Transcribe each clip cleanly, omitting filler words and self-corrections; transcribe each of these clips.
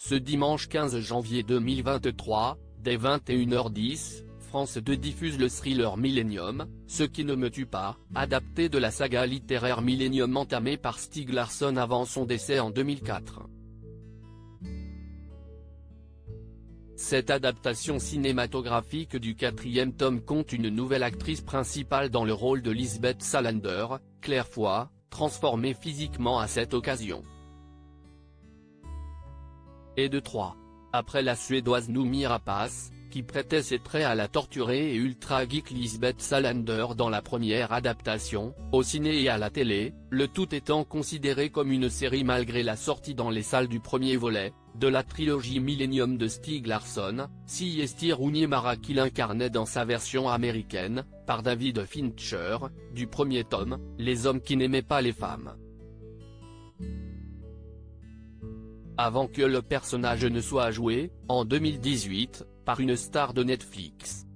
Ce dimanche 15 janvier 2023, dès 21h10, France 2 diffuse le thriller Millennium, Ce qui ne me tue pas, adapté de la saga littéraire Millennium entamée par Stieg Larsson avant son décès en 2004. Cette adaptation cinématographique du 4e tome compte une nouvelle actrice principale dans le rôle de Lisbeth Salander, Claire Foy, transformée physiquement à cette occasion. Et de 3. Après la Suédoise Noomi Rapace, qui prêtait ses traits à la torturée et ultra-geek Lisbeth Salander dans la première adaptation, au ciné et à la télé, le tout étant considéré comme une série malgré la sortie dans les salles du premier volet, de la trilogie Millennium de Stieg Larsson, Siesti Rooney-Mara qui l'incarnait dans sa version américaine, par David Fincher, du premier tome, Les hommes qui n'aimaient pas les femmes. Avant que le personnage ne soit joué, en 2018, par une star de Netflix.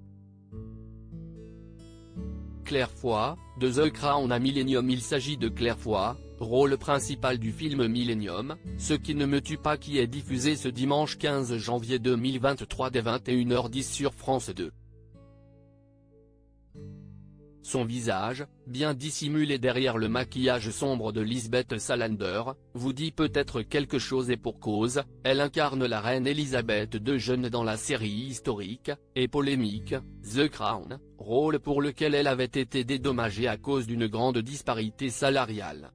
Claire Foy, de The Crown à Millennium. Il s'agit de Claire Foy, rôle principal du film Millennium, Ce qui ne me tue pas qui est diffusé ce dimanche 15 janvier 2023 dès 21h10 sur France 2. Son visage, bien dissimulé derrière le maquillage sombre de Lisbeth Salander, vous dit peut-être quelque chose et pour cause, elle incarne la reine Elisabeth II jeune dans la série historique, et polémique, The Crown, rôle pour lequel elle avait été dédommagée à cause d'une grande disparité salariale.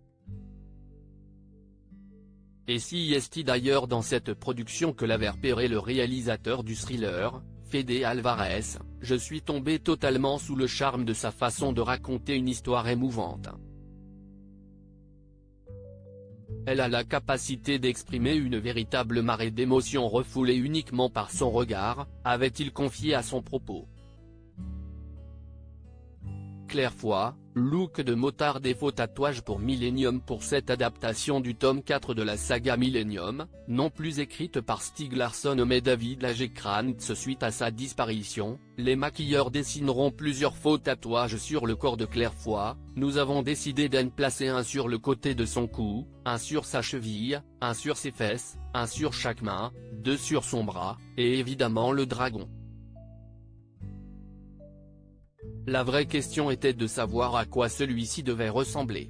Et si est-il d'ailleurs dans cette production que l'avait repéré le réalisateur du thriller, Fede Alvarez, je suis tombé totalement sous le charme de sa façon de raconter une histoire émouvante. Elle a la capacité d'exprimer une véritable marée d'émotions refoulées uniquement par son regard, avait-il confié à son propos. Claire Foy, look de motard et faux tatouage pour Millennium. Pour cette adaptation du tome 4 de la saga Millennium, non plus écrite par Stieg Larsson mais David Lagercrantz suite à sa disparition, les maquilleurs dessineront plusieurs faux tatouages sur le corps de Claire Foy. Nous avons décidé d'en placer un sur le côté de son cou, un sur sa cheville, un sur ses fesses, un sur chaque main, 2 sur son bras, et évidemment le dragon. La vraie question était de savoir à quoi celui-ci devait ressembler.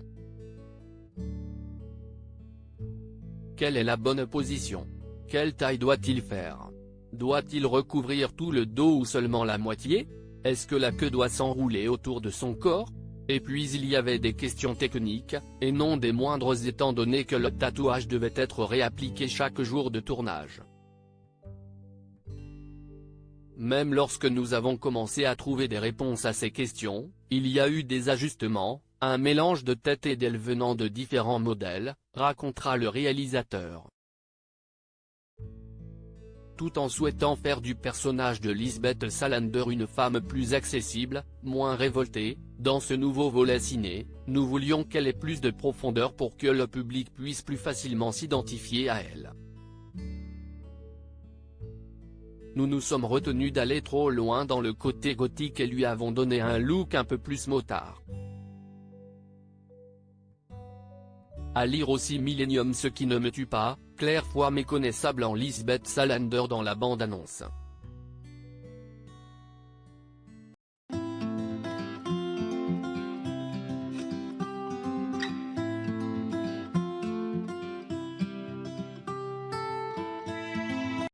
Quelle est la bonne position? Quelle taille doit-il faire? Doit-il recouvrir tout le dos ou seulement la moitié? Est-ce que la queue doit s'enrouler autour de son corps? Et puis il y avait des questions techniques, et non des moindres étant donné que le tatouage devait être réappliqué chaque jour de tournage. Même lorsque nous avons commencé à trouver des réponses à ces questions, il y a eu des ajustements, un mélange de têtes et d'ailes venant de différents modèles, racontera le réalisateur. Tout en souhaitant faire du personnage de Lisbeth Salander une femme plus accessible, moins révoltée, dans ce nouveau volet ciné, nous voulions qu'elle ait plus de profondeur pour que le public puisse plus facilement s'identifier à elle. Nous nous sommes retenus d'aller trop loin dans le côté gothique et lui avons donné un look un peu plus motard. À lire aussi Millennium Ce qui ne me tue pas, Claire Foy méconnaissable en Lisbeth Salander dans la bande-annonce.